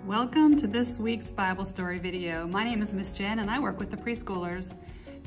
Welcome to this week's Bible story video. My name is Miss Jen and I work with the preschoolers.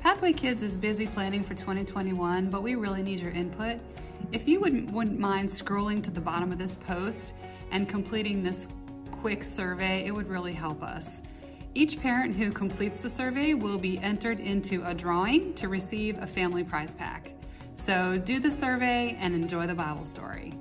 Pathway Kids is busy planning for 2021, but we really need your input. If you wouldn't mind scrolling to the bottom of this post and completing this quick survey, it would really help us. Each parent who completes the survey will be entered into a drawing to receive a family prize pack. So do the survey and enjoy the Bible story.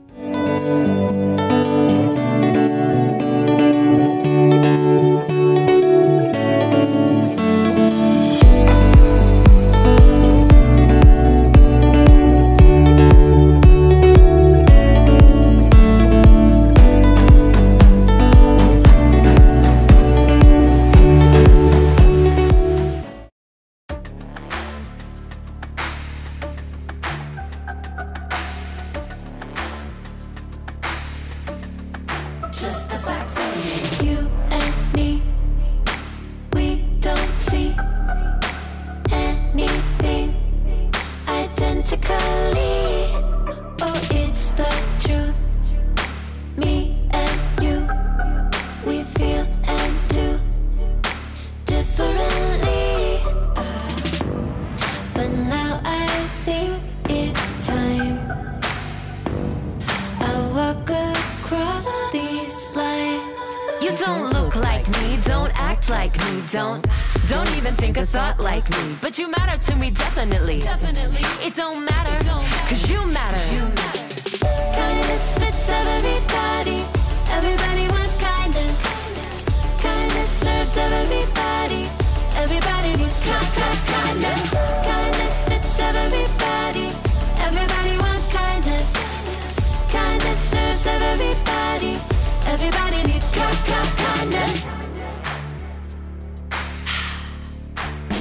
Just the facts of you and me. We don't see anything identically. Oh, it's the truth. Me and you, we feel and do differently. But now I think it's time I walk across these lines. You don't look like me, don't act like me, don't even think a thought like me. But you matter to me, definitely. It don't matter, cause you matter. Kindness fits everybody. Everybody wants kindness. Kindness serves everybody. Everybody needs kindness. Kindness fits everybody. Everybody wants kindness. Kindness serves everybody. Everybody needs kindness.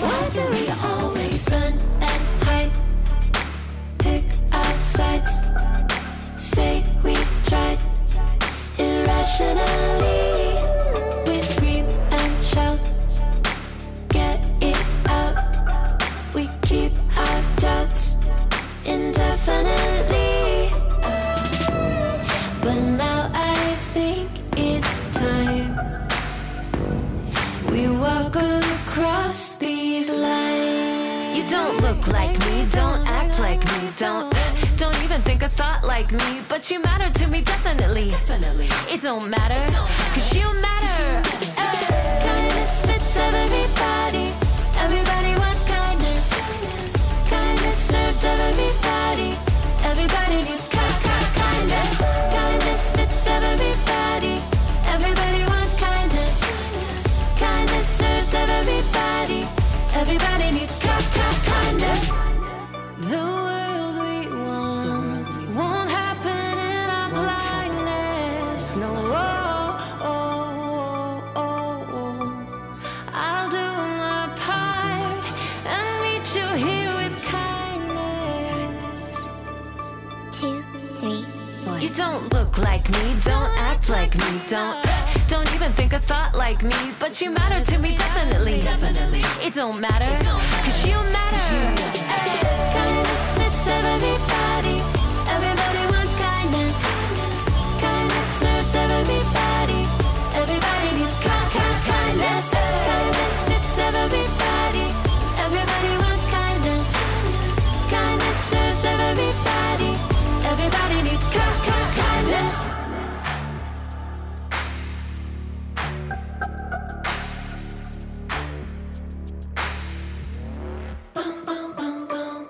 Why do we always run and hide? Pick our sides. Say we tried. Irrationally, we scream and shout. Get it out. We keep our doubts indefinitely. But now I think it's time we walk across these lines. You don't look like me, don't act like me, don't even think a thought like me. But you matter to me, definitely. It don't matter, cause you matter. Kindness fits everybody. Everybody wants kindness. Kindness serves everybody. Everybody needs kindness. Kindness fits everybody. Everybody wants kindness. Kindness serves everybody. Everybody needs kindness. The world we want won't happen in our blindness. No, I'll do my part and meet you here with kindness. 2, 3, 4. You don't look like me, don't act like me, don't even think a thought like me. But you matter to me, definitely. It don't matter, cause you matter. Kindness fits everybody. Everybody wants kindness. Kindness serves everybody. Everybody needs kindness. Kindness fits everybody. Everybody wants kindness. Kindness serves everybody. Everybody needs kindness. Boom, boom, boom, boom.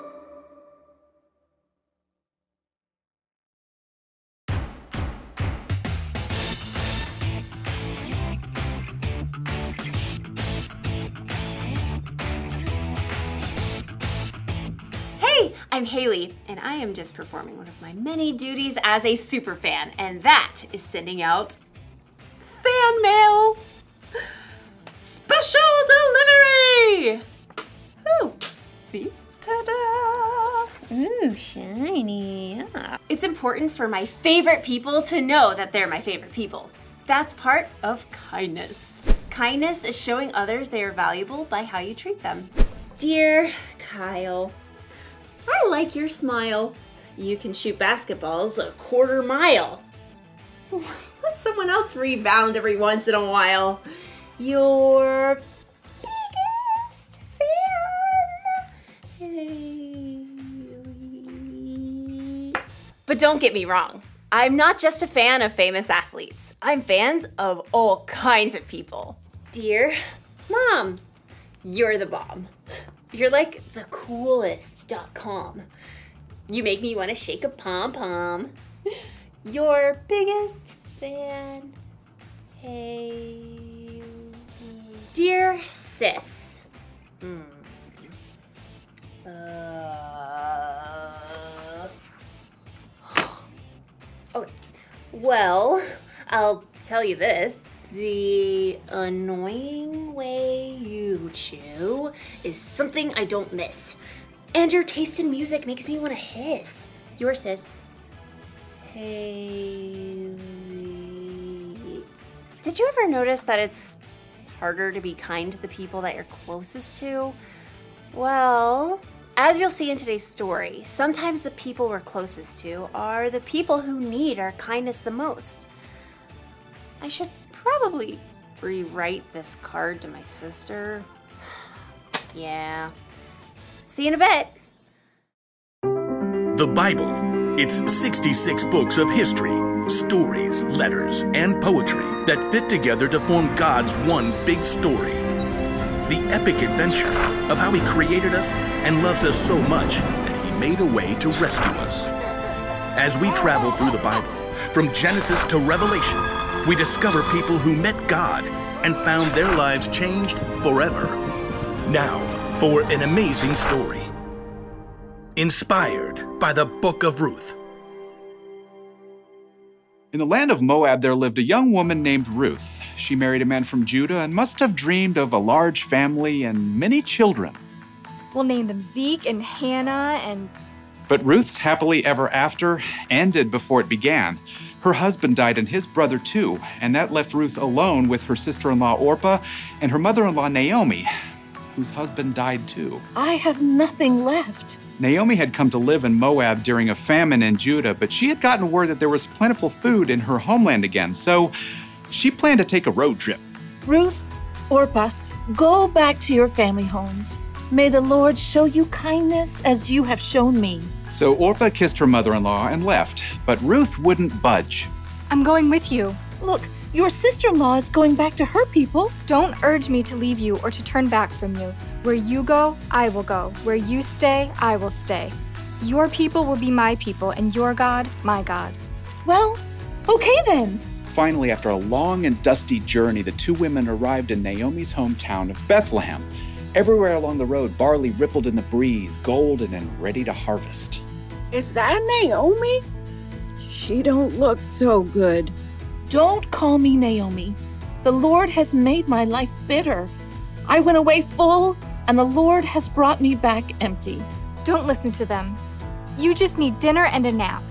Hey, I'm Haley, and I am just performing one of my many duties as a super fan, and that is sending out fan mail. Special delivery! Ooh, see? Ta-da! Ooh, shiny. Yeah. It's important for my favorite people to know that they're my favorite people. That's part of kindness. Kindness is showing others they are valuable by how you treat them. Dear Kyle, I like your smile. You can shoot basketballs a quarter mile. Let someone else rebound every once in a while. Your biggest fan. But don't get me wrong. I'm not just a fan of famous athletes. I'm fans of all kinds of people. Dear Mom, you're the bomb. You're like the coolest.com. You make me want to shake a pom-pom. Your biggest fan, Haley. Dear sis. Okay. Well, I'll tell you this. The annoying way you chew is something I don't miss. And your taste in music makes me want to hiss. Your sis. Haley. Did you ever notice that it's harder to be kind to the people that you're closest to? Well, as you'll see in today's story, sometimes the people we're closest to are the people who need our kindness the most. I should probably rewrite this card to my sister. Yeah. See you in a bit. The Bible. It's 66 books of history, stories, letters, and poetry that fit together to form God's one big story. The epic adventure of how He created us and loves us so much that He made a way to rescue us. As we travel through the Bible, from Genesis to Revelation, we discover people who met God and found their lives changed forever. Now, for an amazing story. Inspired by the Book of Ruth. In the land of Moab, there lived a young woman named Ruth. She married a man from Judah and must have dreamed of a large family and many children. We'll name them Zeke and Hannah and... But Ruth's happily ever after ended before it began. Her husband died and his brother too, and that left Ruth alone with her sister-in-law Orpah and her mother-in-law Naomi, whose husband died too. I have nothing left. Naomi had come to live in Moab during a famine in Judah, but she had gotten word that there was plentiful food in her homeland again, so she planned to take a road trip. Ruth, Orpah, go back to your family homes. May the Lord show you kindness as you have shown me. So Orpah kissed her mother-in-law and left, but Ruth wouldn't budge. I'm going with you. Look, your sister-in-law is going back to her people. Don't urge me to leave you or to turn back from you. Where you go, I will go. Where you stay, I will stay. Your people will be my people, and your God, my God. Well, okay then. Finally, after a long and dusty journey, the two women arrived in Naomi's hometown of Bethlehem. Everywhere along the road, barley rippled in the breeze, golden and ready to harvest. Is that Naomi? She don't look so good. Don't call me Naomi. The Lord has made my life bitter. I went away full, and the Lord has brought me back empty. Don't listen to them. You just need dinner and a nap.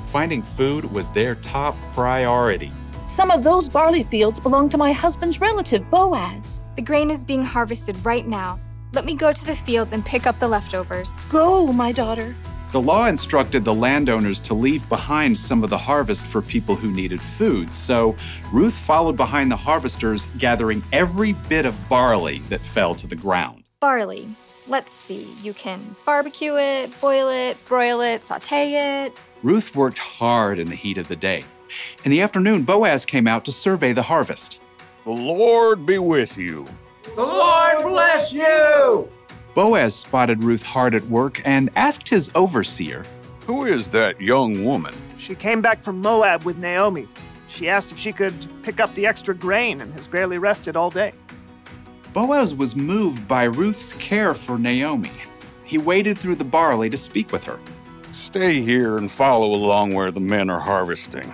Finding food was their top priority. Some of those barley fields belong to my husband's relative, Boaz. The grain is being harvested right now. Let me go to the fields and pick up the leftovers. Go, my daughter. The law instructed the landowners to leave behind some of the harvest for people who needed food, so Ruth followed behind the harvesters, gathering every bit of barley that fell to the ground. Barley. Let's see. You can barbecue it, boil it, broil it, sauté it. Ruth worked hard in the heat of the day. In the afternoon, Boaz came out to survey the harvest. The Lord be with you. The Lord bless you! Boaz spotted Ruth hard at work and asked his overseer, Who is that young woman? She came back from Moab with Naomi. She asked if she could pick up the extra grain and has barely rested all day. Boaz was moved by Ruth's care for Naomi. He waded through the barley to speak with her. Stay here and follow along where the men are harvesting.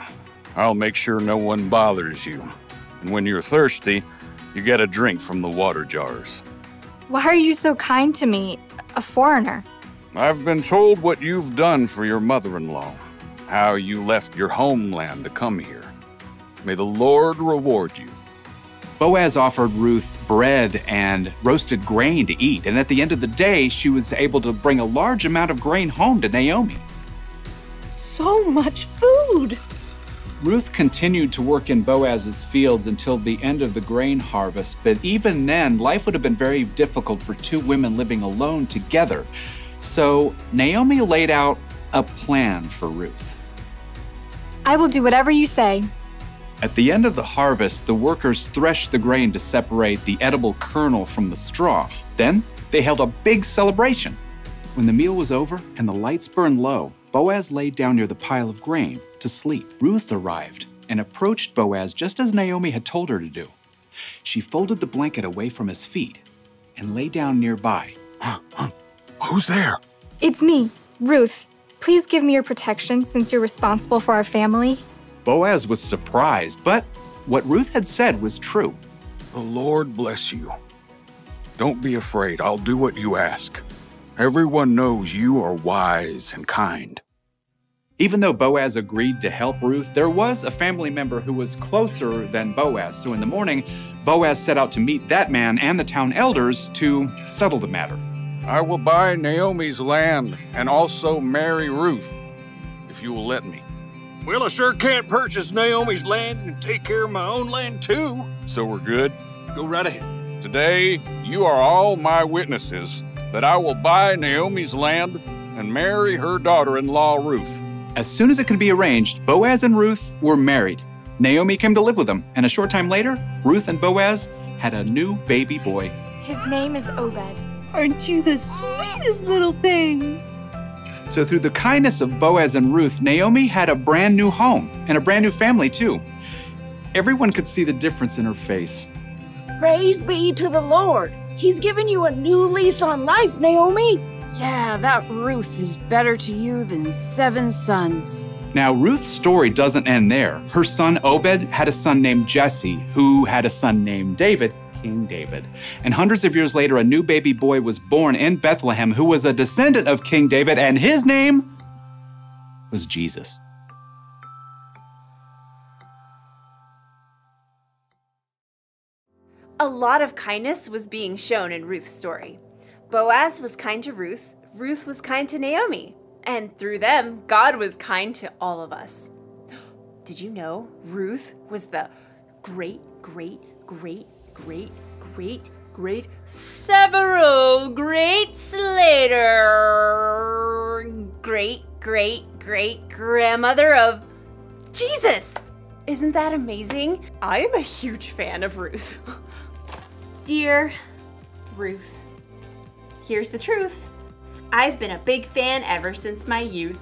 I'll make sure no one bothers you. And when you're thirsty, you get a drink from the water jars. Why are you so kind to me, a foreigner? I've been told what you've done for your mother-in-law, how you left your homeland to come here. May the Lord reward you. Boaz offered Ruth bread and roasted grain to eat, and at the end of the day, she was able to bring a large amount of grain home to Naomi. so much food. Ruth continued to work in Boaz's fields until the end of the grain harvest, but even then, life would have been very difficult for two women living alone together. So Naomi laid out a plan for Ruth. I will do whatever you say. At the end of the harvest, the workers threshed the grain to separate the edible kernel from the straw. Then they held a big celebration. When the meal was over and the lights burned low, Boaz laid down near the pile of grain to sleep. Ruth arrived and approached Boaz just as Naomi had told her to do. She folded the blanket away from his feet and lay down nearby. Who's there? It's me, Ruth. Please give me your protection since you're responsible for our family. Boaz was surprised, but what Ruth had said was true. The Lord bless you. Don't be afraid. I'll do what you ask. Everyone knows you are wise and kind. Even though Boaz agreed to help Ruth, there was a family member who was closer than Boaz. So in the morning, Boaz set out to meet that man and the town elders to settle the matter. I will buy Naomi's land and also marry Ruth, if you will let me. Well, I sure can't purchase Naomi's land and take care of my own land too. So we're good? Go right ahead. Today, you are all my witnesses that I will buy Naomi's land and marry her daughter-in-law, Ruth. As soon as it could be arranged, Boaz and Ruth were married. Naomi came to live with them, and a short time later, Ruth and Boaz had a new baby boy. His name is Obed. Aren't you the sweetest little thing? So through the kindness of Boaz and Ruth, Naomi had a brand new home and a brand new family too. Everyone could see the difference in her face. Praise be to the Lord. He's given you a new lease on life, Naomi. Yeah, that Ruth is better to you than 7 sons. Now, Ruth's story doesn't end there. Her son Obed had a son named Jesse, who had a son named David, King David. And hundreds of years later, a new baby boy was born in Bethlehem who was a descendant of King David, and his name was Jesus. A lot of kindness was being shown in Ruth's story. Boaz was kind to Ruth, Ruth was kind to Naomi, and through them, God was kind to all of us. Did you know Ruth was the several greats later great grandmother of Jesus? Isn't that amazing? I am a huge fan of Ruth. Dear Ruth, here's the truth. I've been a big fan ever since my youth.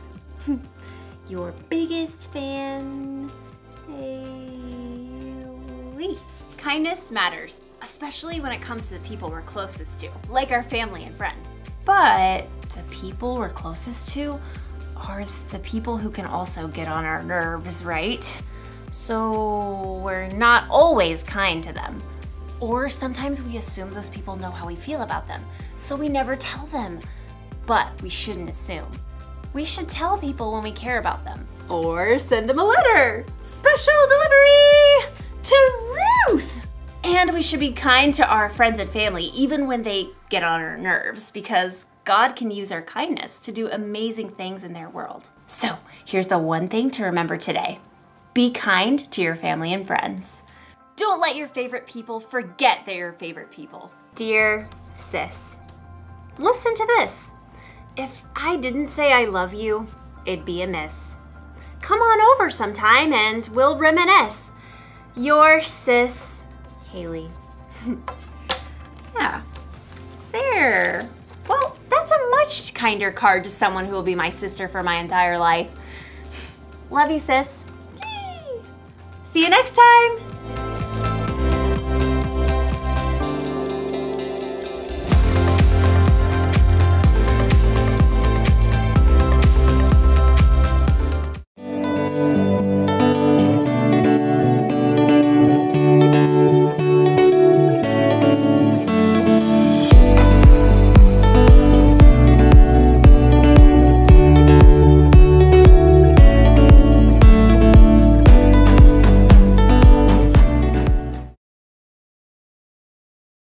Your biggest fan, Haley. Kindness matters, especially when it comes to the people we're closest to, like our family and friends. But the people we're closest to are the people who can also get on our nerves, right? So we're not always kind to them. Or sometimes we assume those people know how we feel about them, so we never tell them. But we shouldn't assume. We should tell people when we care about them. Or send them a letter. Special delivery to Ruth! And we should be kind to our friends and family even when they get on our nerves, because God can use our kindness to do amazing things in their world. So here's the one thing to remember today. Be kind to your family and friends. Don't let your favorite people forget they're your favorite people. Dear sis, listen to this. If I didn't say I love you, it'd be amiss. Come on over sometime and we'll reminisce. Your sis, Haley. Yeah, there. Well, that's a much kinder card to someone who will be my sister for my entire life. Love you, sis. Yay. See you next time.